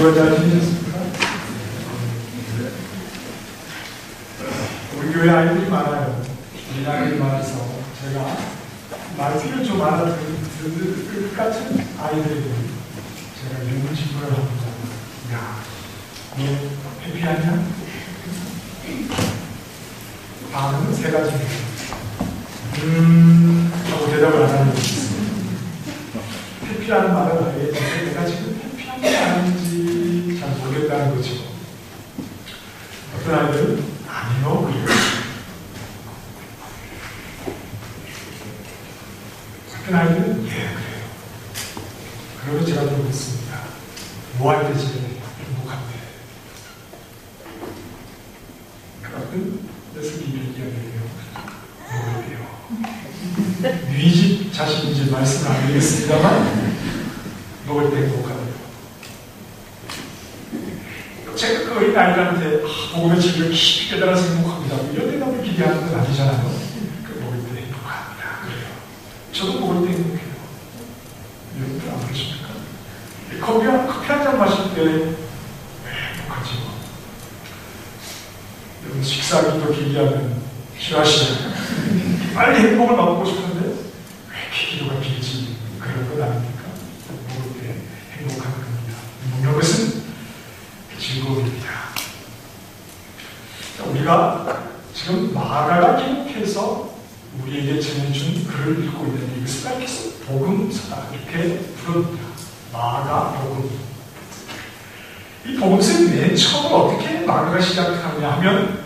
주가 잘 지내셨습니까? 우리 교회 아이들이 많아요. 우리 아이들이 많아서 제가 말귀를 좀 알아듣는 그 같은 아이들에게 제가 이런 질문을 합니다. 야, 너 해피하냐? 반응은 세 가지입니다. 하고 대답을 안 하는 것이 있습니다. 해피라는 말을 하기에 내가 지금 해피한 게 아닌지 잘 모르겠다는 거죠. 어떤 아이들은 아니요, 그래요. 어떤 아이들은 예, 그래요. 그러면 제가 좀 묻습니다. 뭐 할 때 제일 행복한데? 그것은 녀석이 얘기하네요. 모르게요. 네 집 자신인지 말씀을 안 드리겠습니다만 먹을 때 행복하네요. 제가 그 어린 아이들한테 복음의 진리를 깊이 깨달아서 행복합니다. 이런 대답을 기대하는 건 아니잖아요. 그 먹을 때 행복합니다. 그래요. 저도 먹을 때 행복해요. 여러분들 안 그러십니까? 커피 한 잔 마실 때 행복하죠. 여러분 식사하기도 길게 싫어하시잖아요. 빨리 행복을 맛보고 싶은데 왜 이렇게 기도가 길지? 그런 건 아닙니까? 먹을 때 행복한 겁니다. 먹는 것은 즐거움입니다. 우리가 지금 마가가 기록해서 우리에게 전해준 글을 읽고 있는데 이것을 가리켜서 복음서다 이렇게 부릅니다. 마가 복음. 이 복음서는 맨 처음으로 어떻게 마가가 시작하느냐 하면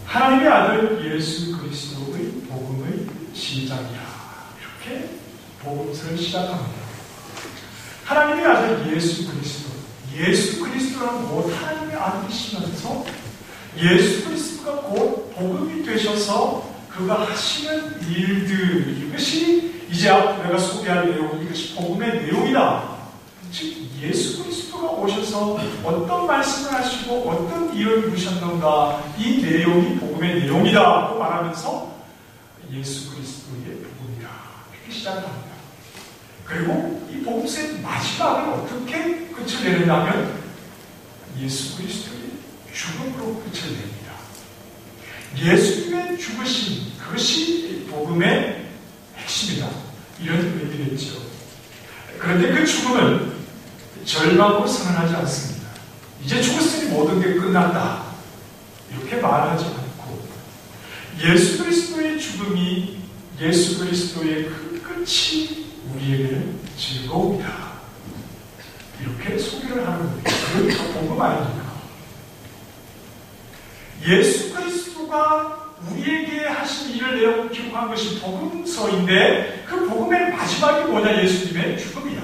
하나님의 아들 예수 그리스도의 복음의 시작이야. 이렇게 복음서를 시작합니다. 하나님의 아들 예수 그리스도. 예수 그리스도는 곧 하나님의 아들이시면서 예수 그리스도가 곧 복음이 되셔서 그가 하시는 일들, 이것이 이제 내가 소개할 내용, 이것이 복음의 내용이다. 즉 예수 그리스도가 오셔서 어떤 말씀을 하시고 어떤 일을 이루셨는가, 이 내용이 복음의 내용이다 라고 말하면서 예수 그리스도의 복음이다 이렇게 시작합니다. 그리고 이 복음서의 마지막을 어떻게 끝을 내는다면 예수 그리스도의 죽음으로 끝을 냅니다. 예수님의 죽으심, 그것이 복음의 핵심이다. 이런 의미겠죠. 그런데 그 죽음은 절망으로 선언하지 않습니다. 이제 죽었으니 모든 게 끝났다. 이렇게 말하지 않고 예수 그리스도의 죽음이 예수 그리스도의 그 끝이 우리에게는 즐거움이다. 이렇게 소개를 하는 겁니다. 그게 다 복음 아닙니까? 예수 그리스도가 우리에게 하신 일을 내용 기록한 것이 복음서인데 그 복음의 마지막이 뭐냐? 예수님의 죽음이다.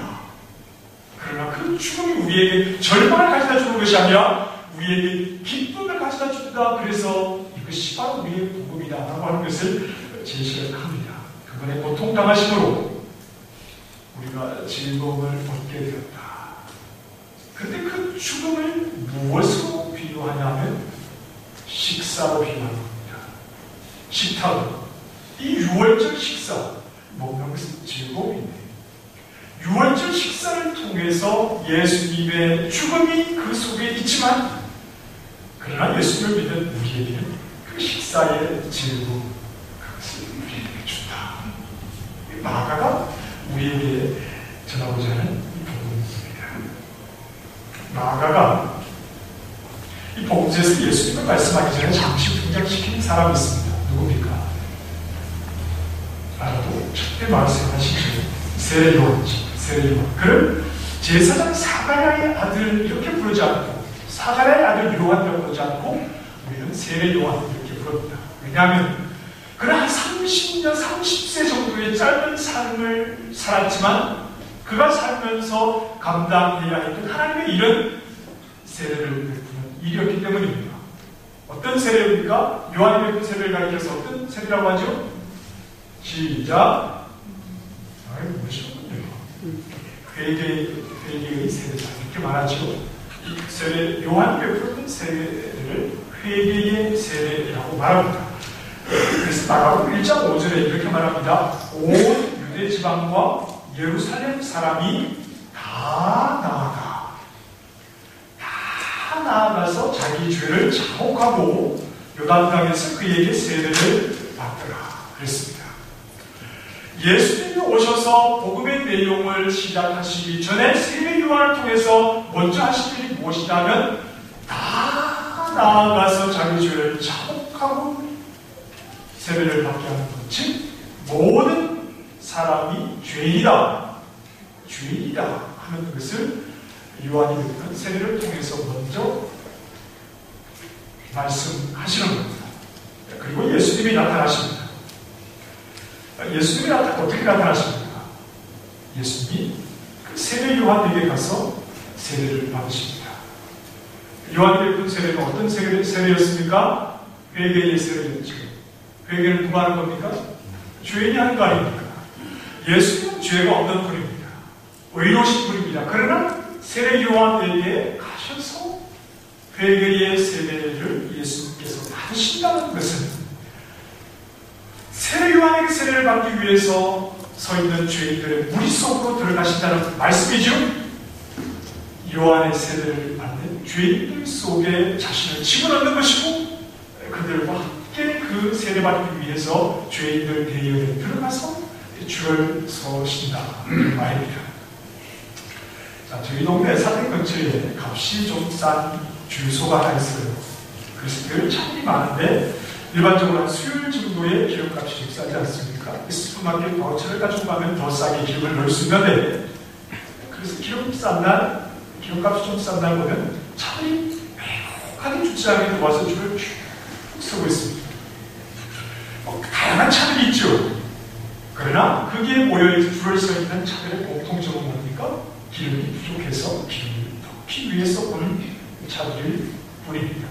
그러나 그 죽음이 우리에게 절망을 가져다 주는 것이 아니라 우리에게 기쁨을 가져다 준다. 그래서 이것이 바로 우리의 복음이다 라고 하는 것을 제시를 합니다. 그분의 고통당하심으로 우리가 즐거움을 얻게 되었다. 그런데 그 죽음을 무엇으로 비유하냐면 식사로 비유하는 겁니다. 식탁. 이 유월절 식사. 먹는 것은 즐거움인데 유월절 식사를 통해서 예수님의 죽음이 그 속에 있지만 그러나 예수님을 믿는 우리에게는 그 식사의 즐거움 그것을 우리에게 준다. 마가가 우리에게 전하고자 하는 이 복음입니다. 마가가 이 복음서에서 예수님을 말씀하기 전에 잠시 등장시킨 사람이 있습니다. 누굽니까? 알아도 첫째 말씀하시죠. 세례요한이죠. 세례요한. 그를 제사장 사가랴의 아들 이렇게 부르지 않고 사가랴의 아들 요한이라고 부르지 않고 우리는 세례요한 이렇게 부릅니다. 왜냐하면 그는 한 30년, 30세 정도의 짧은 삶을 살았지만 그가 살면서 감당해야 했던 하나님의 일은 세례를 베푸는 일이었기 때문입니다. 어떤 세례입니까? 요한이 베푼 세례를 가리켜서 어떤 세례라고 하죠? 시작. 무엇이군요. 회개의 세례자 이렇게 말하죠. 세례, 요한이 베풀었던 세례를 회개의 세례라고 말합니다. 그래서 마가복음 1장 5절에 이렇게 말합니다. 온 유대 지방과 예루살렘 사람이 다 나아가 나아가서 자기 죄를 자복하고 요단강에서 그에게 세례를 받더라 그랬습니다. 예수님이 오셔서 복음의 내용을 시작하시기 전에 세례 요한을 통해서 먼저 하신 일이 무엇이냐면 다 나아가서 자기 죄를 자복하고 세례를 받게 하는 것. 즉 모든 사람이 죄인이다 하는 것을 요한이 듣는 세례를 통해서 먼저 말씀하시는 겁니다. 그리고 예수님이 나타나십니다. 예수님이 어떻게 나타나십니까? 예수님이 그 세례 요한에게 가서 세례를 받으십니다. 요한이 베푼 세례는 어떤 세례였습니까? 회개의 세례였죠. 회개를 누가 하는 겁니까? 죄인이 하는 거 아닙니까? 예수님은 죄가 없는 분입니다. 의로우신 분입니다. 그러나 세례 요한에게 가셔서 회개의 세례를 예수님께서 받으신다는 것은 세례 요한에게 세례를 받기 위해서 서 있는 죄인들의 무리 속으로 들어가신다는 말씀이죠. 요한의 세례를 받는 죄인들 속에 자신을 집어넣는 것이고 그들과 함께 그 세례받기 위해서 죄인들 대열에 들어가서 줄을 서신다 말입니다. 자, 저희 동네 사택 근처에 값이 좀 싼 주유소가 하나 있어요. 그래서 별 차들이 많은데 일반적으로 한 수요일 정도의 기름값이 좀 싸지 않습니까? 슈퍼마켓 바우처를 가지고 가면 더 싸게 기름을 넣을 수 있는데 그래서 기름값이 좀 싼 날 보면 차들이 매혹하게 주차장에 와서 줄을 쭉 서고 있습니다. 다양한 차들이 있죠. 그러나 거기에 모여있는 줄을 서 있는 차들의 공통점은 뭡니까? 기름이 부족해서 기름을 덮기 위해서 오는 차들일 뿐입니다.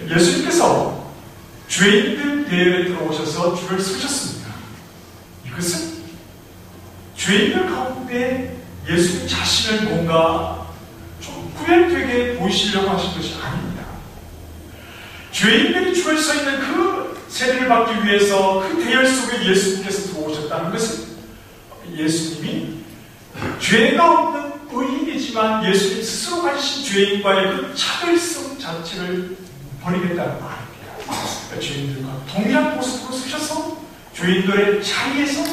예수님께서 죄인들 대열에 들어오셔서 줄을 서셨습니다. 이것은 죄인들 가운데 예수님 자신을 뭔가 좀 구별되게 보이시려고 하신 것이 아닙니다. 죄인들이 줄을 서 있는 그 세례를 받기 위해서 그 대열 속에 예수님께서 들어오셨다는 것은 예수님이 죄가 없는 의인이지만 예수님 스스로 가지신 죄인과의 그 차별성 자체를 버리겠다는 말입니다. 죄인들과 동일한 모습으로 서셔서 죄인들의 자리에서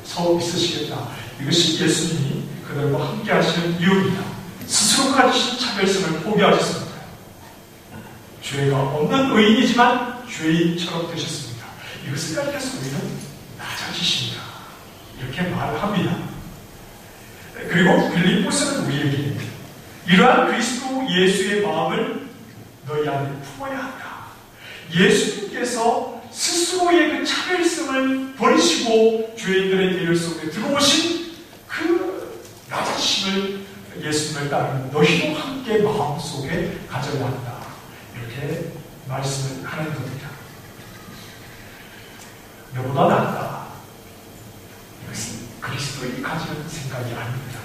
서 있으시겠다. 이것이 예수님이 그들과 함께 하시는 이유입니다. 스스로 가지신 차별성을 포기하셨습니다. 죄가 없는 의인이지만 죄인처럼 되셨습니다. 이것을 가리켜서 우리는 낮아지십니다. 이렇게 말을 합니다. 그리고 빌립보서는 우리에게 이러한 그리스도 예수의 마음을 너희 안에 품어야 한다. 예수님께서 스스로의 그 차별성을 버리시고 죄인들의 대열 속에 들어오신 그 낮아심을 예수님을 따르는 너희도 함께 마음속에 가져야 한다. 이렇게 말씀을 하는 겁니다. 너보다 낫다. 이것은 그리스도인이 가지는 생각이 아닙니다.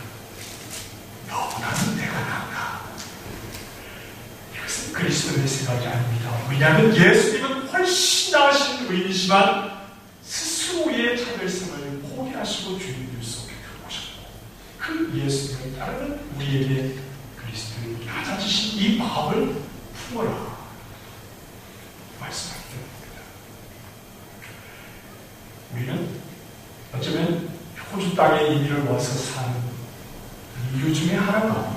너보다는 내가 낫다. 이것은 그리스도인의 생각이 아닙니다. 왜냐하면 예수님은 훨씬 나으신 의인이지만 스스로의 차별성을 포기하시고 주님들 속에 들어오셨고 그 예수님을 따르는 우리에게 그리스도인이 낮아지신 이 마음을 품어라. 말씀하기 때문입니다. 우리는 어쩌면 호주 땅에 이민을 와서 사는 이유 중에 하나가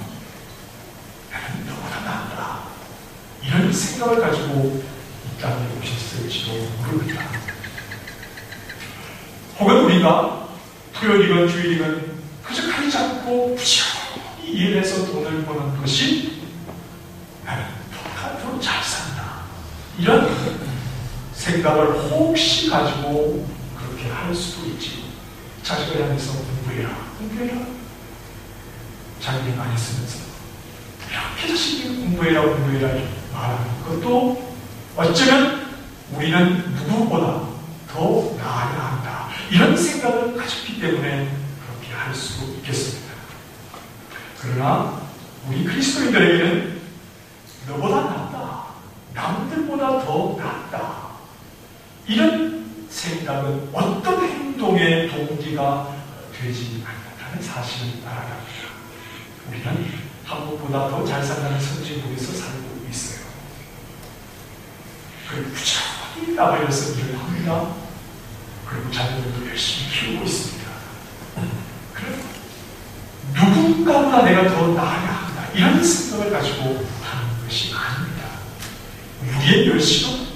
나는 너보다 낫다. 이런 생각을 가지고 이 땅에 오셨을지도 모릅니다. 혹은 우리가 토요일이건 주일이건 그저 가리지 않고 부지런히 일해서 돈을 버는 것이 나는 더 잘 산다. 이런 생각을 혹시 가지고 그렇게 할 수도 있지. 자식을 향해서 공부해라. 자기를 많이 쓰면서 이렇게 자식이 공부해라 말하는 것도 어쩌면 우리는 누구보다 더 나아야 한다. 이런 생각을 가졌기 때문에 그렇게 할 수 있겠습니다. 그러나 우리 그리스도인들에게는 너보다 낫다. 남들보다 더 낫다. 이런 생각은 어떤 행동의 동기가 되지 않는다는 사실을 알아갑니다. 우리는 한국보다 더 잘 산다는 선진국에서 살고 있어요. 그리고 부지런히 땀 흘려서 일을 합니다. 그리고 자녀들도 열심히 키우고 있습니다. 그래서 누군가보다 내가 더 나아야 한다, 이런 생각을 가지고 하는 것이 아닙니다. 우리의 열심은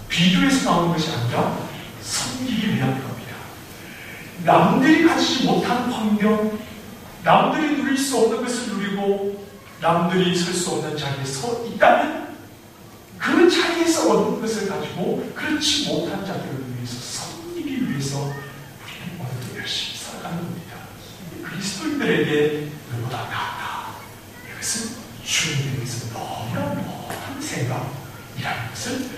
비교에서 나오는 것이 아니라 섬기기 위한 겁니다. 남들이 가지지 못한 환경, 남들이 누릴 수 없는 것을 누리고 남들이 설 수 없는 자리에 서 있다면 그 자리에서 얻는 것을 가지고 그렇지 못한 자들을 위해서 섬기기 위해서 우리는 오늘도 열심히 살아가는 겁니다. 그리스도인들에게 너보다 낫다, 이것은 주님에 대해서 너무나 먼 생각이라는 것을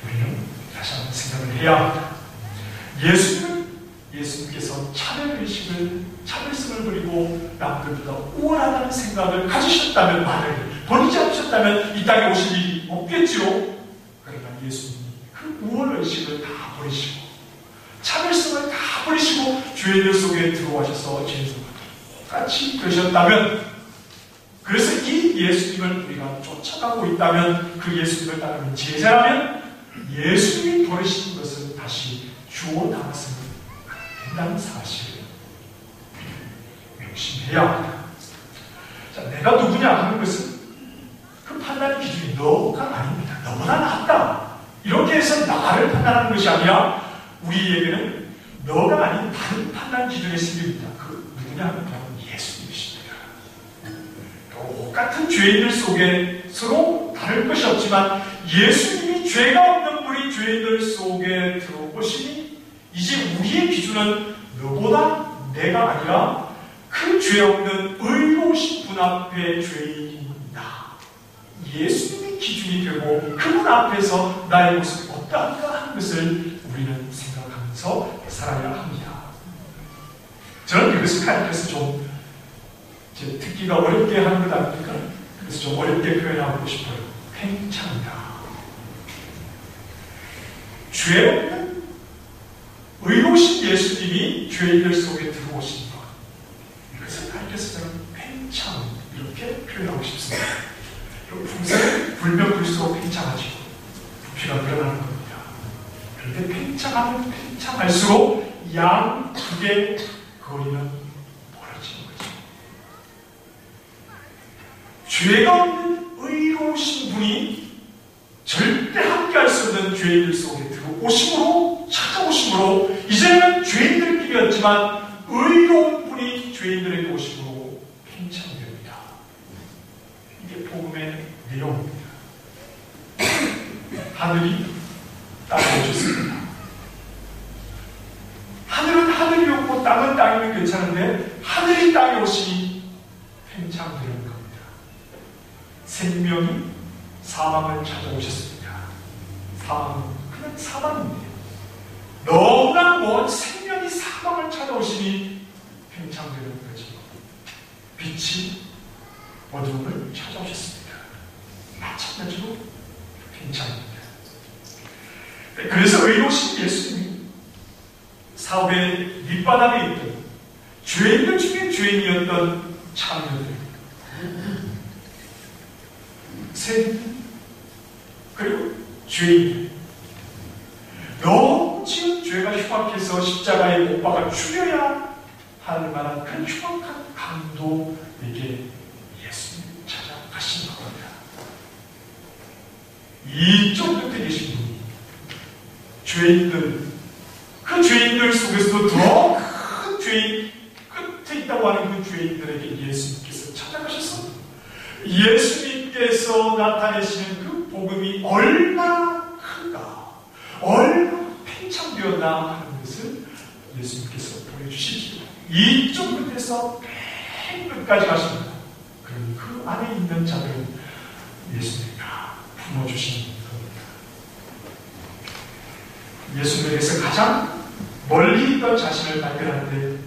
우리는 다시 한번 생각을 해야 합니다. 예수님께서 차별성을 버리고 남들보다 우월하다는 생각을 가지셨다면, 만약에 버리지 않으셨다면 이 땅에 오실 일이 없겠지요. 그러나 예수님이 그 우월의식을 다 버리시고 차별성을 다 버리시고 죄인들 속에 들어와셔서 죄인들과 똑같이 되셨다면, 그래서 이 예수님을 우리가 쫓아가고 있다면, 그 예수님을 따르는 제자라면 예수님이 버리신 것을 다시 주워 담았으면 안 된다는 사실을 명심해야 합니다. 자, 내가 누구냐 하는 것은 그 판단 기준이 너가 아닙니다. 너보다 낫다, 이렇게 해서 나를 판단하는 것이 아니라 우리에게는 너가 아닌 다른 판단 기준의 승리입니다. 그 누구냐 하면 바로 예수님이십니다. 똑같은 죄인들 속에 서로 다를 것이 없지만 예수님이 죄가 없는 분이 죄인들 속에 들어오시니 이제 우리의 기준은 너보다 내가 아니라 그 죄 없는 의로우신 분 앞에 죄인인 나, 예수님이 기준이 되고 그분 앞에서 나의 모습이 어떠한가 하는 것을 우리는 생각하면서 살아야 합니다. 저는 이것을 가르쳐서 좀 제 듣기가 어렵게 하는 것 아닙니까? 그래서 좀 어렵게 표현하고 싶어요. 팽창이다. 죄 없는 의로우신 예수님이 죄인들 속에 들어오신 것, 이것을 가르쳐서 저는 팽창, 이렇게 표현하고 싶습니다. 풍성은 불면 불수록 팽창하죠. 부피가 늘어나는 겁니다. 그런데 팽창하면 팽창할수록 양 두 개의 거리는 멀어지는 거죠. 죄가 없는 의로우신 분이 절대 함께할 수 없는 죄인들 속에 들어오심으로, 찾아오심으로, 이제는 죄인들끼리였지만 의로운 분이 죄인들에게 오심으로 팽창됩니다. 이게 복음의 내용입니다. 하늘이 땅에 오셨습니다. 하늘은 하늘이었고 땅은 땅이면 괜찮은데 하늘이 땅에 오시니 팽창되는 겁니다. 생명이 사망을 찾아오셨습니다. 사망은 그냥 사망인데요. 너무나 먼 생명이 사망을 찾아오시니 팽창되는 거죠. 빛이 어둠을 찾아오셨습니다. 마찬가지로 팽창입니다. 그래서 의로우신 예수님이 사업의 밑바닥에 있던 죄인들 중에 죄인이었던 창녀들, 세리들, 그리고 죄인들, 너무 지은 죄가 흉악해서 십자가에 못 박아 죽여야 할 만한 그 흉악한 강도에게 예수님이 찾아가신 겁니다. 이쪽 끝에 계신 분이 죄인들, 그 죄인들 속에서도 더 큰 죄인 끝에 있다고 하는 그 죄인들에게 예수님께서 찾아가셔서 예수님께서 나타내시는 그 복음이 얼마나 큰가, 얼마나 팽창되었나 하는 것을 예수님께서 보여주시죠. 이쪽 끝에서 맨 끝까지 가십니다. 그럼 그 안에 있는 자들은 예수님이 다 품어주시는 겁니다. 예수님에게서 가장 멀리 있던 자신을 발견하는데,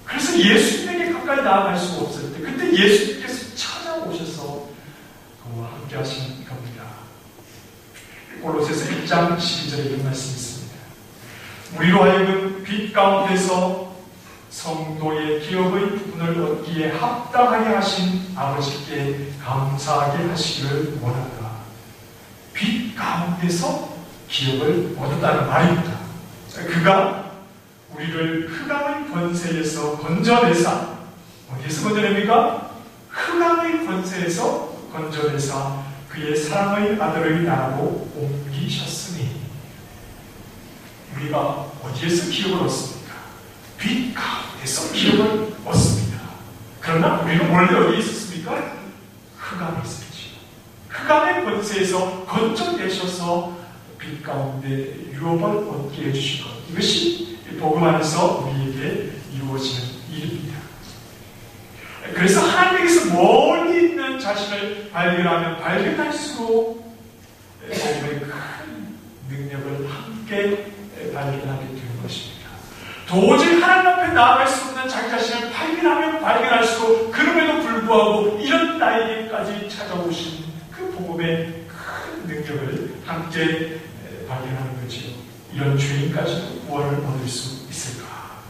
그래서 예수님에게 가까이 나아갈 수가 없을 때 그때 예수님께서 찾아오셔서 그와 함께 하시는 겁니다. 골로새서 1장 12절에 이런 말씀이 있습니다. 우리로 하여금 빛 가운데서 성도의 기업의 부분을 얻기에 합당하게 하신 아버지께 감사하게 하시기를 원한다. 빛 가운데서 기업을 얻었다는 말입니다. 그가 우리를 흑암의 권세에서 건져내사, 어디에서 건져냅니까? 흑암의 권세에서 건져내사 그의 사랑의 아들의 나라로 옮기셨으니, 우리가 어디에서 기업을 얻습니까? 빛 가운데서 기업을 얻습니다. 그러나 우리는 원래 어디에 있었습니까? 흑암에 있었지. 흑암의 권세에서 건져내셔서 빛 가운데 유업을 얻게 해주신 것, 이것이 복음 안에서 우리에게 이루어지는 일입니다. 그래서 하나님께서 멀리 있는 자신을 발견하면 발견할수록 복음의 큰 능력을 함께 발견하게 되는 것입니다. 도저히 하나님 앞에 나아갈 수 없는 자기 자신을 발견하면 발견할수록 그럼에도 불구하고 이런 나에게까지 찾아오신 그 복음의 큰 능력을 함께 발견하는 거지요. 이런 죄인까지도 구원을 얻을 수 있을까?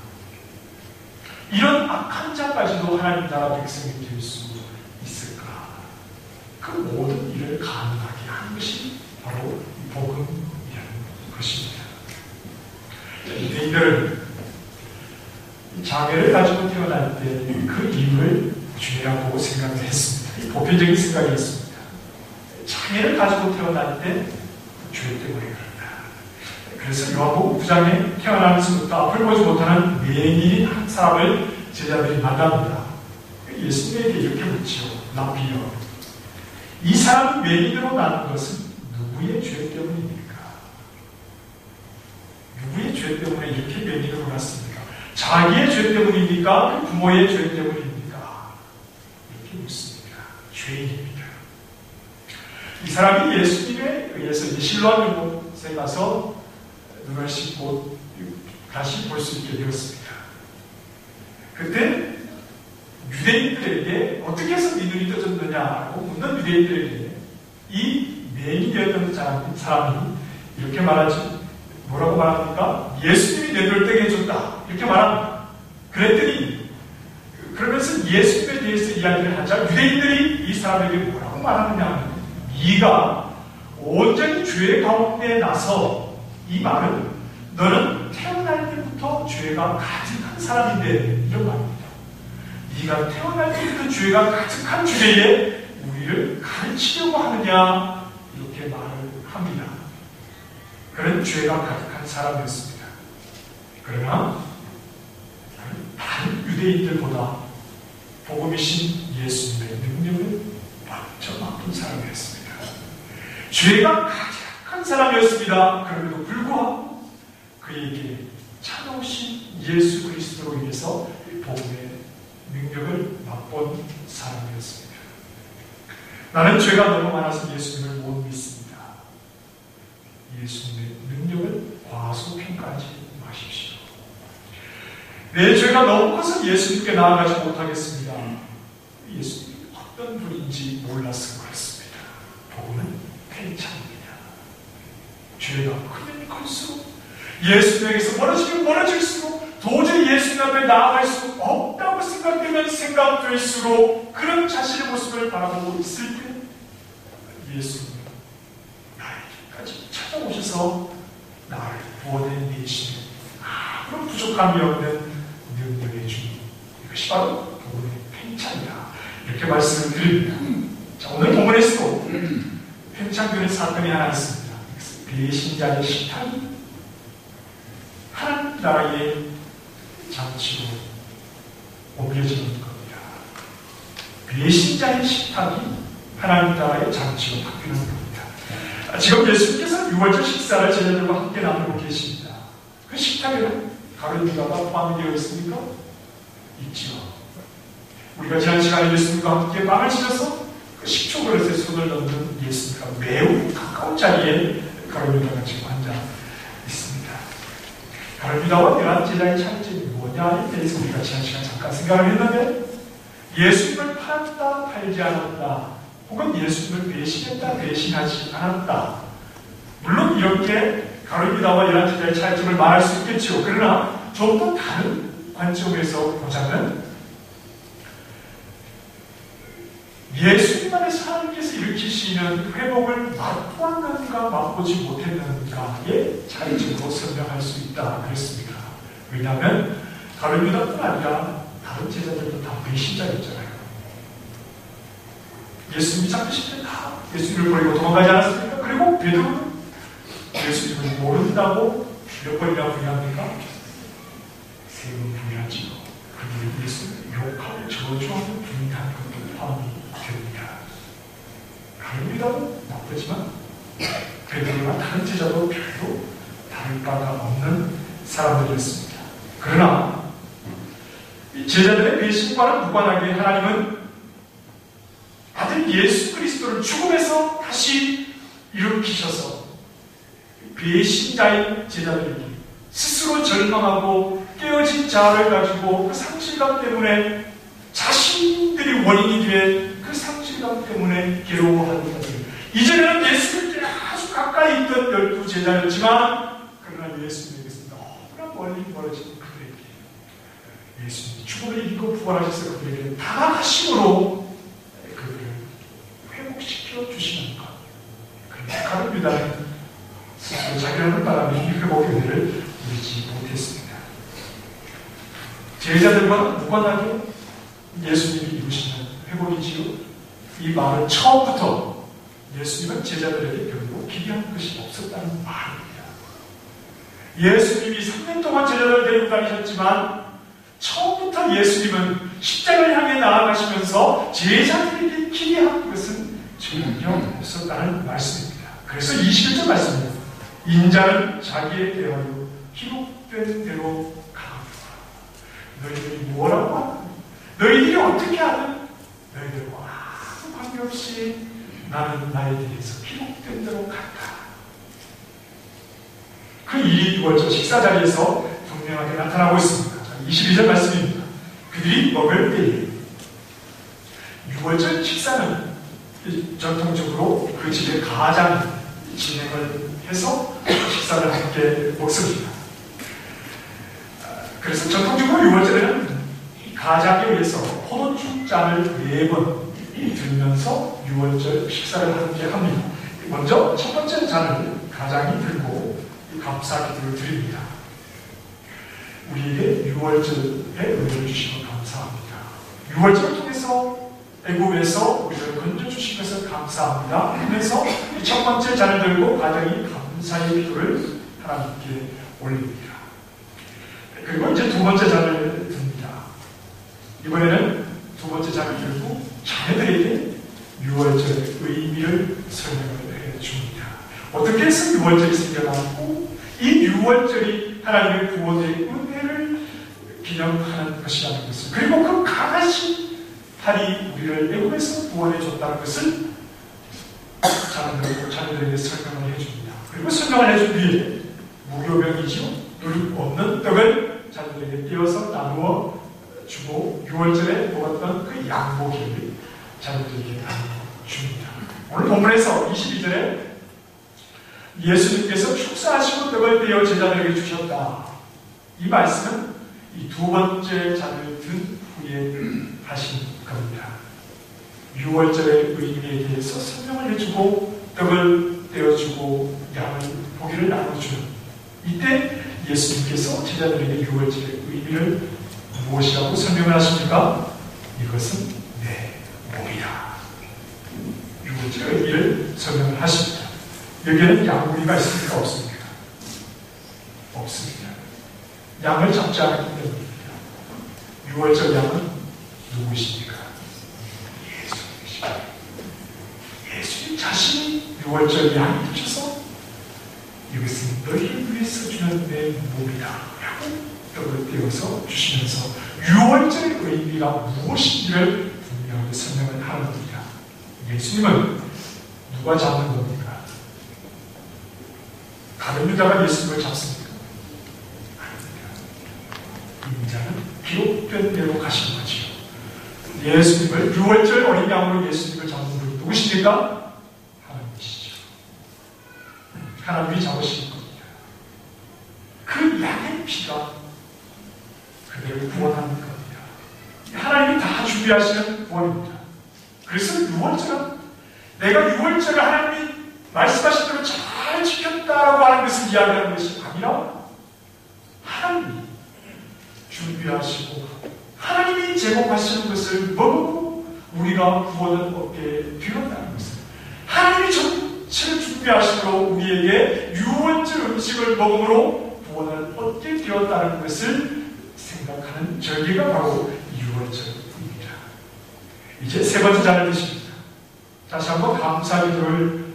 이런 악한 자까지도 하나님 나라 백성이 될 수 있을까? 그 모든 일을 가능하게 하는 것이 바로 복음이라는 것입니다. 유대인들은 장애를 가지고 태어날 때 그 이유를 죄라고 생각을 했습니다. 보편적인 생각이었습니다. 장애를 가지고 태어날 때 죄 때문에 그런다. 그래서 요한복음 9장에 태어나면서부터 앞을 보지 못하는 맹인인 한 사람을 제자들이 만납니다. 예수님에게 이렇게 묻지요. 라비여, 이 사람은 맹인으로 나는 것은 누구의 죄 때문입니까? 누구의 죄 때문에 이렇게 맹인으로 났습니까? 자기의 죄 때문입니까? 그 부모의 죄 때문입니까? 이렇게 묻습니다. 죄인입니다. 이 사람이 예수님에 의해서 실로암 연못에 가서 눈을 씻고 다시 볼 수 있게 되었습니다. 그때 유대인들에게 어떻게 해서 네 눈이 떠졌느냐고 묻는 유대인들에게 이 맹인이었던 사람이 이렇게 말하지, 뭐라고 말합니까? 예수님이 내 눈을 뜨게 해줬다, 이렇게 말합니다. 그랬더니 그러면서 예수님에 대해서 이야기를 하자 유대인들이 이 사람에게 뭐라고 말하느냐, 네가 온전히 죄 가운데 나서, 이 말은 너는 태어날 때부터 죄가 가득한 사람인데, 이런 말입니다. 네가 태어날 때부터 죄가 가득한 주제에 우리를 가르치려고 하느냐, 이렇게 말을 합니다. 그런 죄가 가득한 사람이었습니다. 그러나 다른 유대인들보다 복음이신 예수님의 능력을 먼저 맛본 사람이었습니다. 죄가 가득한 사람이었습니다. 그럼에도 불구하고 그에게 찾아오신 예수 그리스도로 인해서 복음의 능력을 맛본 사람이었습니다. 나는 죄가 너무 많아서 예수님을 못 믿습니다. 예수님의 능력을 과소평가하지 마십시오. 내 죄가 너무 커서 예수님께 나아가지 못하겠습니다. 예수님이 어떤 분인지 몰라서 그렇습니다. 복음은 괜찮습니다. 죄가 크면 클수록, 예수님에게서 멀어지면 멀어질수록, 도저히 예수님 앞에 나아갈 수 없다고 생각되면 생각될수록, 그런 자신의 모습을 바라보고 있을 때 예수님은 나에게까지 찾아오셔서 나를 구원해내시는 아무런 부족함이 없는 능력의 주님, 이것이 바로 복음의 팽창이다, 이렇게 말씀을 드립니다. 자, 오늘 본문에서도 팽창되는 사건이 하나 있습니다. 배신자의 식탁이 하나님 나라의 장치로 옮겨지는 겁니다. 배신자의 식탁이 하나님 나라의 장치로 바뀌는 겁니다. 지금 예수님께서 6월절 식사를 제자들과 함께 나누고 계십니다. 그 식탁에는 가룟 유다가 포함이 되어 있습니까? 있지요. 우리가 지난 시간에 예수님과 함께 빵을 지어서 그 식초 그릇에 손을 넣는 예수님과 매우 가까운 자리에 가룟 유다가 지금 앉아 있습니다. 가룟 유다와 열한 제자의 차이점이 뭐냐에 대해서 우리가 지난 시간 잠깐 생각을 했는데, 예수님을 팔았다 팔지 않았다, 혹은 예수님을 배신했다 배신하지 않았다, 물론 이렇게 가룟 유다와 열한 제자의 차이점을 말할 수 있겠지요. 그러나 좀 더 다른 관점에서 보자면 예수님만의 하나님께서 일으키시는 회복을 맛보았는가 맛보지 못했는가의 차이점으로 설명할 수 있다 그랬습니다. 왜냐하면 다른 유다뿐 아니라 다른 제자들도 다 배신자였잖아요. 예수님이 잡히실 때 다 예수님을 버리고 도망가지 않았습니까? 그리고 베드로는 예수님을 모른다고 몇 번이나 부인합니까? 세 번 부인하지요. 그들이 예수님을 욕하고 저주하고 부인하는 것도 포함이 됩니다. 다른 유다도 나쁘지만 베드로나 다른 제자도 별로 다를 바가 없는 사람들이었습니다. 그러나 제자들의 배신과는 무관하게 하나님은 아들 예수 그리스도를 죽음에서 다시 일으키셔서 배신자인 제자들에게 스스로 절망하고 깨어진 자아를 가지고 그 상실감 때문에 자신들이 원인이 돼 그 상실감 때문에 괴로워하는 자들. 이전에는 예수님께 아주 가까이 있던 12 제자였지만 그러나 예수님께서 너무나 멀리 멀어진 그들에게 예수님이 죽음을 이기고 부활하셔서 그들에게 다가가심으로 그들을 회복시켜 주시는 것. 그런데 다른 유다는 스스로 자기라는 바람에 이 회복의 은혜를 누리지 못했습니다. 제자들과는 무관하게 예수님이 이루시는 회복이지요. 이 말은 처음부터 예수님은 제자들에게 별로 기대한 것이 없었다는 말입니다. 예수님이 3년 동안 제자들을 데리고 다니셨지만 처음부터 예수님은 십자가를 향해 나아가시면서 제자들에게 기대한 것은 전혀 없었다는 말씀입니다. 그래서 21절 말씀입니다. 인자는 자기의 대하여 기록된 대로 가노라. 너희들이 뭐라고 하든 너희들이 어떻게 하든 너희들과 아무 관계없이 나는 나에 대해서 기록된 대로 간다. 그 일이 6월절 식사 자리에서 분명하게 나타나고 있습니다. 22절 말씀입니다. 그들이 먹을 때에 6월절 식사는 전통적으로 그 집의 가장이 진행을 해서 식사를 함께 먹습니다. 그래서 전통적으로 6월절에는 가장에 의해서 포도주 잔을 4번 들면서 6월절 식사를 함께 합니다. 먼저 첫 번째 잔을 가장이 들고 감사 기도를 드립니다. 우리에게 6월절에 은혜를 주시면 감사합니다. 6월절을 통해서 애굽에서 우리를 건져주신 것을 감사합니다 하면서 첫 번째 잔을 들고 가장이 감사의 기도를 하나님께 올립니다. 그리고 이제 두 번째 잔을 듭니다. 이번에는 두 번째 잔을 들고 자녀들에게 6월절의 의미를 설명을 해줍니다. 어떻게 해서 6월절이 생겨났고 이 6월절이 하나님의 구원의 은혜를 기념하는 것이라는 것을, 그리고 그 강하신 팔이 우리를 애굽에서 구원해 줬다는 것을 자녀들에게 설명을 해줍니다. 그리고 설명을 해준 뒤에 무교병이지요. 누룩 없는 떡을 자녀들에게 띄어서 나누어 주고 6월절에 먹었던 그 양고기를 자녀들에게 나눠줍니다. 오늘 본문에서 22절에 예수님께서 축사하시고 떡을 떼어 제자들에게 주셨다. 이 말씀은 이 두 번째 잔을 든 후에 하신 겁니다. 6월절의 의미에 대해서 설명을 해주고 떡을 떼어주고 양을 고기를 나눠주는 이때 예수님께서 제자들에게 6월절의 의미를 무엇이라고 설명을 하십니까? 이것은 내 몸이다. 6월절의 의미를 설명을 하십니다. 여기에는 양고기가 있습니까? 없습니까? 없습니다. 양을 잡지 않았기 때문입니다. 6월절 양은 누구이십니까? 예수님이십니다. 예수님 자신이 6월절 양이 되셔서 이것은 너희를 위해서 주는 내 몸이다 라고 떡을 떼어서 주시면서 6월절의 의미가 무엇인지를 분명하게 설명을 하는 겁니다. 예수님은 누가 잡는 겁니까? 다른 유다가 예수님을 잡습니까? 아닙니다. 인자는 기록된 대로 가신 거지요. 예수님을 6월절 어린 양으로 예수님을 잡는 분이 누구십니까? 하나님이시죠. 하나님이 잡으시는 겁니다. 그 양의 피가 그 그들을 구원하는 겁니다. 하나님이 다 준비하시는 구원입니다. 그래서 유월절은 내가 유월절을 하나님이 말씀하신 대로 잘 지켰다라고 하는 것을 이야기하는 것이 아니라 하나님이 준비하시고 하나님이 제공하시는 것을 먹고 우리가 구원을 얻게 되었다는 것을, 하나님이 전체를 준비하시므로 우리에게 유월절 음식을 먹음으로 구원을 얻게 되었다는 것을 생각하는 절기가 바로 유월절입니다. 이제 세 번째 잔을 드십니다. 다시 한번 감사기도를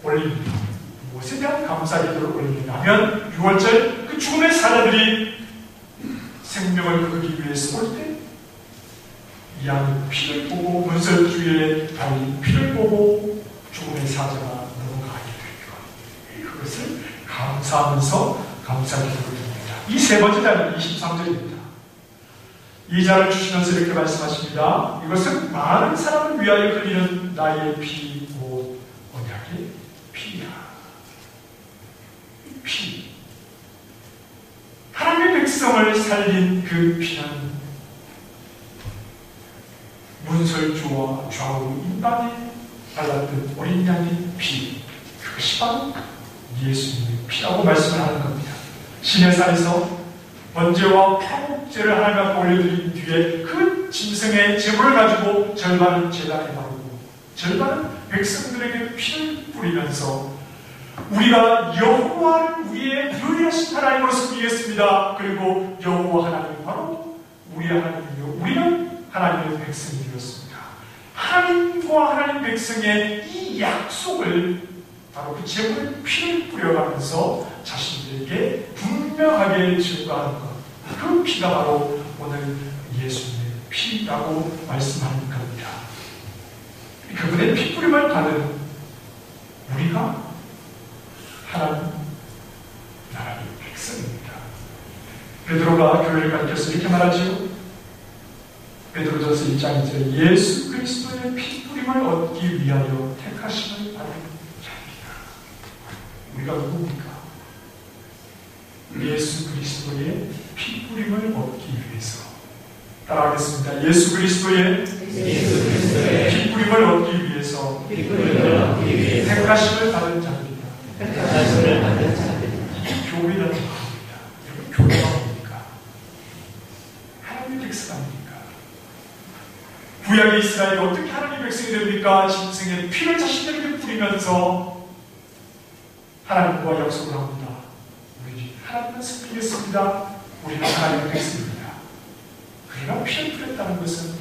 올립니다. 무엇에 대한 감사기도를 올리냐면 유월절 그 죽음의 사자들이 생명을 거두기 위해서 올 때 양의 피를 보고 문설주에 달린 피를 보고 죽음의 사자가 넘어가게 됩니다. 그것을 감사하면서 감사기도를 드립니다. 이 세 번째 잔은 23절입니다. 이 잔을 주시면서 이렇게 말씀하십니다. 이것은 많은 사람을 위하여 흘리는 나의 피, 곧 언약의 피야. 피. 하나님의 백성을 살린 그 피는 문설주와 좌우 인방에 발랐던 어린 양의 피, 그것이 바로 예수님의 피라고 말씀을 하는 겁니다. 시내산에서 번제와 화목제를 하나님 앞에 올려드린 뒤에 그 짐승의 제물을 가지고 절반은 제단에 바르고 절반은 백성들에게 피를 뿌리면서 우리가 여호와를 우리의 유일하신 하나님으로서 믿겠습니다. 그리고 여호와 하나님은 바로 우리의 하나님이요 우리는 하나님의 백성이 되었습니다. 하나님과 하나님 백성의 이 약속을 바로 그 제물의 피를 뿌려가면서 자신들에게 분명하게 증거하는 것, 그 피가 바로 오늘 예수님의 피라고 말씀하는 겁니다. 그분의 피뿌림을 받은 우리가 하나님 나라의 백성입니다. 베드로가 교회를 가르쳐서 이렇게 말하지요. 베드로전서 1장 2절에 예수 그리스도의 피뿌림을 얻기 위하여 택하심을 받은 자입니다. 우리가 누굽니까? 예수 그리스도의 피뿌림을 얻기 위해서. 따라하겠습니다. 예수 그리스도의 피뿌림을 얻기 위해서 택하심을 받은 자입니다. 교회라는 겁니다. 여러분, 교회가 뭡니까? 하나님의 백성 아닙니까? 구약의 이스라엘이 어떻게 하나님의 백성이 됩니까? 짐승의 피를 자신들에게 뿌리면서 하나님과 약속을 합니다. 우리 하나님을 섬기겠습니다. 우리는 하나님의 백성입니다. 그러나 피를 뿌렸다는 것은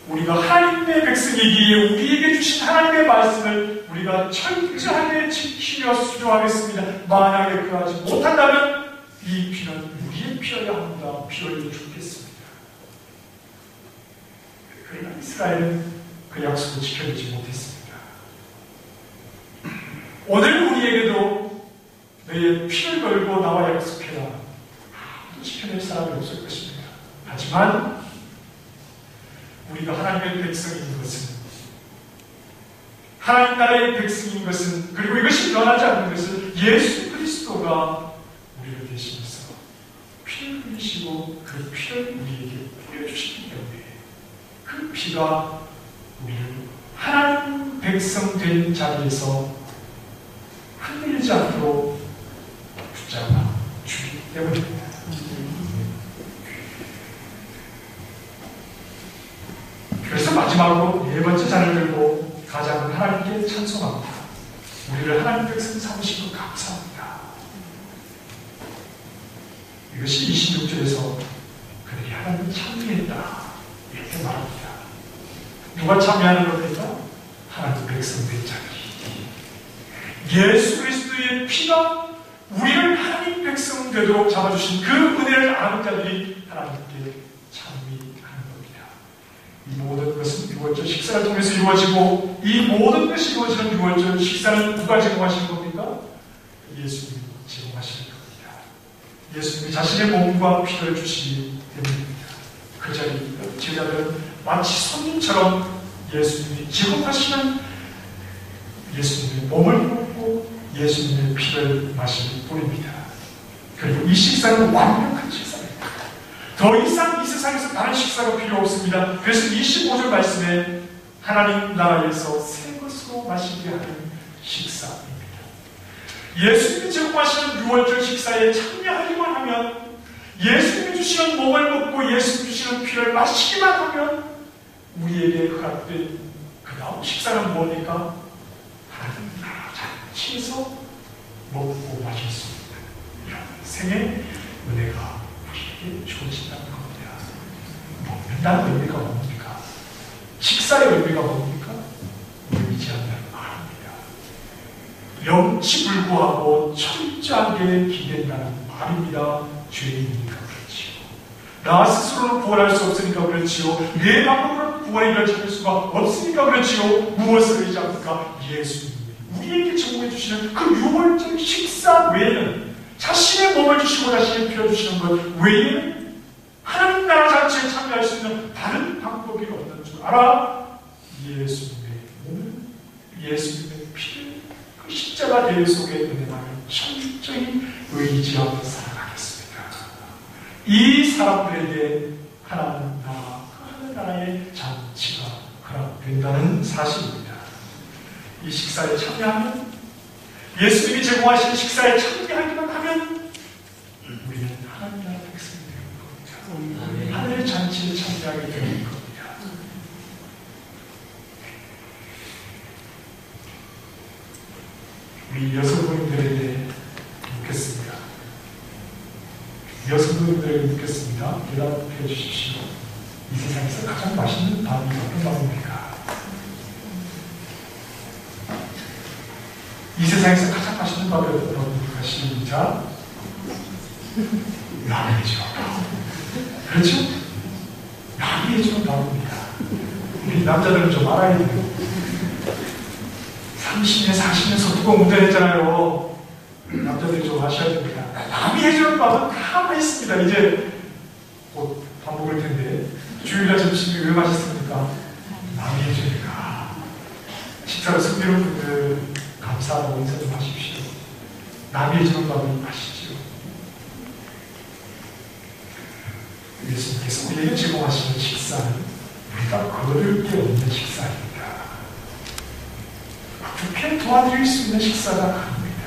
우리가 하나님의 백성이기에 우리에게 주신 하나님의 말씀을 우리가 철저하게 지키려 수종하겠습니다. 만약에 그러하지 못한다면 이 피는 우리의 피여야 합니다. 피 흘려 죽겠습니다. 그러나 이스라엘은 그 약속을 지켜내지 못했습니다. 오늘 우리에게도 너의 피를 걸고 나와 약속해라. 아무도 지켜낼 사람이 없을 것입니다. 하지만 우리가 하나님의 백성인 것은, 하나님 나라의 백성인 것은, 그리고 이것이 변하지 않는 것은 예수 그리스도가 우리를 대신해서 피를 흘리시고 그 피를 우리에게 뿌려주시기 때문에 그 피가 우리를 하나님 백성 된 자리에서 흔들리지 않도록 붙잡아 주기 때문입니다. 그래서 마지막으로 네 번째 잔을 들고 가장 하나님께 찬송합니다. 우리를 하나님 백성 삼으신 것 감사합니다. 이것이 26절에서 그들이 하나님을 참여했다 이렇게 말합니다. 누가 참여하는 겁니까? 하나님 백성 된 자들이. 예수 그리스도의 피가 우리를 하나님 백성 되도록 잡아주신 그 은혜를 아는 자들이 하나님께 참여하는 겁니다. 이 모든 것은 6월절 식사를 통해서 이루어지고, 이 모든 것이 이루어지는 6월절 식사는 누가 제공하시는 겁니까? 예수님이 제공하시는 겁니다. 예수님이 자신의 몸과 피를 주시기 때문입니다. 그 자리에 제자들은 마치 손님처럼 예수님이 제공하시는 예수님의 몸을 먹고 예수님의 피를 마실 뿐입니다. 그리고 이 식사는 완벽한 식사입니다. 더 더 이상 이 세상에서 다른 식사가 필요 없습니다. 그래서 25절 말씀에 하나님 나라에서 새 것으로 마시게 하는 식사입니다. 예수님이 제공하시는 6월절 식사에 참여하기만 하면, 예수님이 주시는 몸을 먹고 예수님이 주시는 피를 마시기만 하면 우리에게 허락된 그 다음 식사는 뭡니까? 하나님 나라 잔치에서 먹고 마실 수 있는 이런 생의 은혜가 우리에게 주어진다는 겁니다. 먹는다는 의미가 뭡니까? 식사의 의미가 뭡니까? 보이지 않는 말입니다. 명치불구하고 철저하게 기댄다는 말입니다. 죄인이니까 그렇지요. 나 스스로는 구원할 수 없으니까 그렇지요. 내 방법으로는 구원의 길을 찾을 수가 없으니까 그렇지요. 무엇을 의지합니까? 예수님. 우리에게 제공해 주시는 그 6월절 식사 외에는, 자신의 몸을 주시고 자신의 피를 주시는 것 외에는 하나님 나라 자체에 참여할 수 있는 다른 방법이 없는 줄 알아. 예수님의 몸을, 예수님의 피를, 그 십자가 대회 속의 은혜만을 철저히 의지하며 살아가겠습니다. 이 사람들에게 하나님 나라의 잔치가 허락된다는 사실입니다. 이 식사에 참여하면, 예수님이 제공하시는 식사에 참여하기만 하면 우리는 하나님 나라 백성이 되는 겁니다. 하늘의 잔치에 참여하게 되는 겁니다. 우리 여성분들에게 묻겠습니다. 여성분들에게 묻겠습니다. 대답해 주십시오. 이 세상에서 가장 맛있는 밥이 어떤 밥입니까? 이 세상에서 가장 맛있는 밥이 어떤 밥입니까? 시작. 라면이죠. 그렇죠? 라면이 해주는 밥입니다. 우리 남자들은 좀 알아야 돼요. 30년, 40년 소뚜껑 운전했잖아요. 남자들이 좀 아셔야 됩니다. 남이 해주는 밥은 다 맛있습니다. 이제 곧 밥 먹을 텐데, 주일날 점심이 왜 맛있습니까? 남이 해주니까. 식사로 승리로운 분들 감사하고 인사 좀 하십시오. 남이 해주는 밥은 맛있지요. 예수님께서 우리에게 제공하시는 식사는 우리가 거둘 게 없는 식사입니다. 어떻게 도와드릴 수 있는 식사가 아닙니다.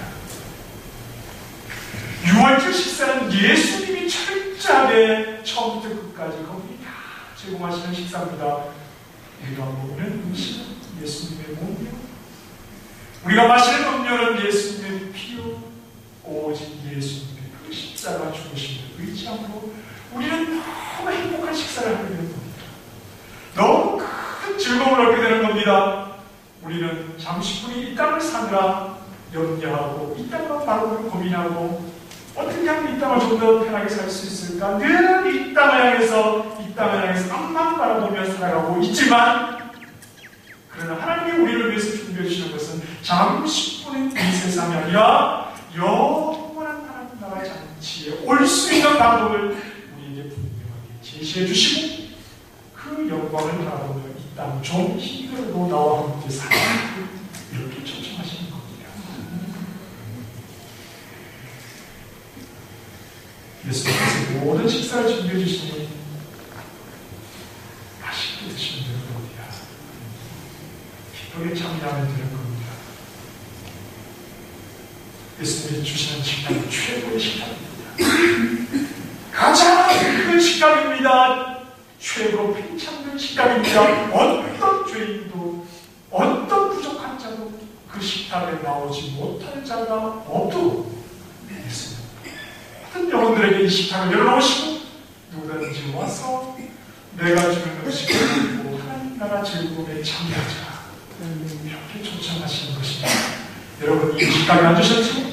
6월절 식사는 예수님이 철저하게 처음부터 끝까지 거기 다 제공하시는 식사입니다. 우리가 먹는 음식은 예수님의 몸이요, 우리가 마시는 음료는 예수님의 피요, 오직 예수님의 그 십자가 죽으심을 의지함으로 우리는 너무 행복한 식사를 하게 되는 겁니다. 너무 큰 즐거움을 얻게 되는 겁니다. 우리는 잠시뿐이 이 땅을 사느라 염려하고 이 땅만 바라보고 고민하고 어떻게 하면 이 땅을 좀 더 편하게 살 수 있을까, 늘 이 땅을 향해서 앞만 바라보며 살아가고 있지만, 그러나 하나님이 우리를 위해서 준비해 주시는 것은 잠시뿐인 이 세상이 아니라 영원한 하나님 나라 잔치에 올 수 있는 방법을 우리에게 분명하게 제시해 주시고, 그 영광을 바라보며 이 땅 좀 힘들어도 나와 함께 살아가고 이렇게 초청하시는 겁니다. 예수님께서 모든 식사를 준비해 주시니 맛있게 드시면 되는 겁니다. 기쁘게 참여하면 되는 겁니다. 예수님이 주시는 식당은 최고의 식당입니다. 가장 큰 식당입니다. 최고 팽창된 식당입니다. 어떤 죄인도, 어떤 부족한 자도 그 식당에 나오지 못할 자가 없도록 예수님 모든 영혼들에게 이 식당을 열어놓으시고, 누구든지 와서 내가 주는 음식을 먹고 하나님 나라 즐거움에 참여하자, 이렇게 초청하시는 것입니다. 여러분, 이 식당에 앉으셨죠?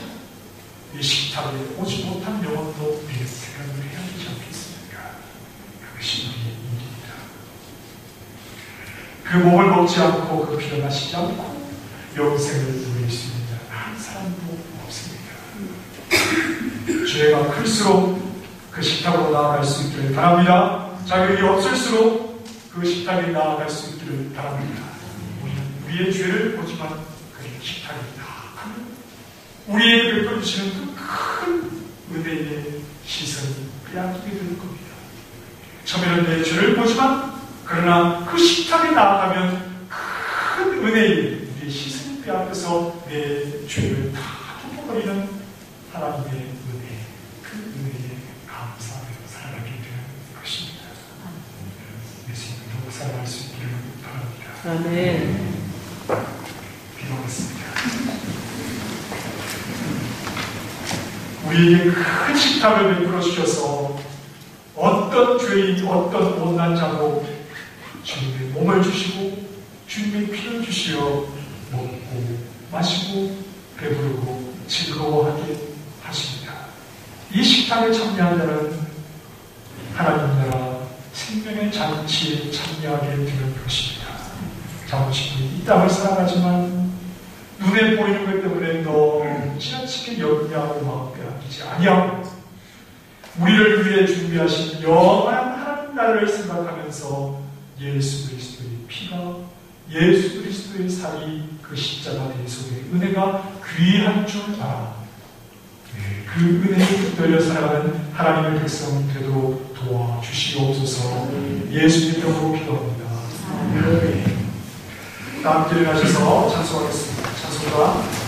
이 식탁에 오지 못한 영혼도 우리의 생각을 해야 되지 않겠습니까? 그것이 우리의 일입니다. 그 몸을 먹지 않고 그 피를 마시지 않고 영생을 누릴 수 있는 한 사람도 없습니다. 죄가 클수록 그 식탁으로 나아갈 수 있기를 바랍니다. 자격이 없을수록 그 식탁에 나아갈 수 있기를 바랍니다. 우리는 우리의 죄를 보지만 그 식탁에 나아가면 우리에게 베풀어주시는 그 큰 은혜의 시선이 빼앗기게 될 겁니다. 처음에는 내 죄를 보지만 그러나 그 식탁에 나아가면 큰 은혜에 내 씻은 뼈 앞에서 내 죄를 다 덮어버리는 하나님의 은혜, 그 은혜에 감사하며 살아가게 되는 것입니다. 예수님을 더욱 사랑할 수 있기를 바랍니다. 아멘. 기도하겠습니다. 우리에게 큰 식탁을 베풀어 주셔서 어떤 죄인, 어떤 못난 자도 주님의 몸을 주시고 주님의 피를 주시어 먹고 마시고 배부르고 즐거워하게 하십니다. 이 식탁에 참여한 자는 하나님 나라 생명의 잔치에 참여하게 되는 것입니다. 자부심이 이 땅을 살아가지만 눈에 보이는 것 때문에 너무 지나치게 염려하고 마음 빼앗기지 아니하고 우리를 위해 준비하신 영원한 하나님 나라를 생각하면서 예수 그리스도의 피가, 예수 그리스도의 살이 그 십자가 내 속에 은혜가 귀한 줄 알아. 그 은혜에 붙들려 살아가는 하나님의 백성 되도록 도와주시옵소서. 예수님 이름으로 기도합니다. 다 함께 일어나셔서 찬송하겠습니다. 찬송가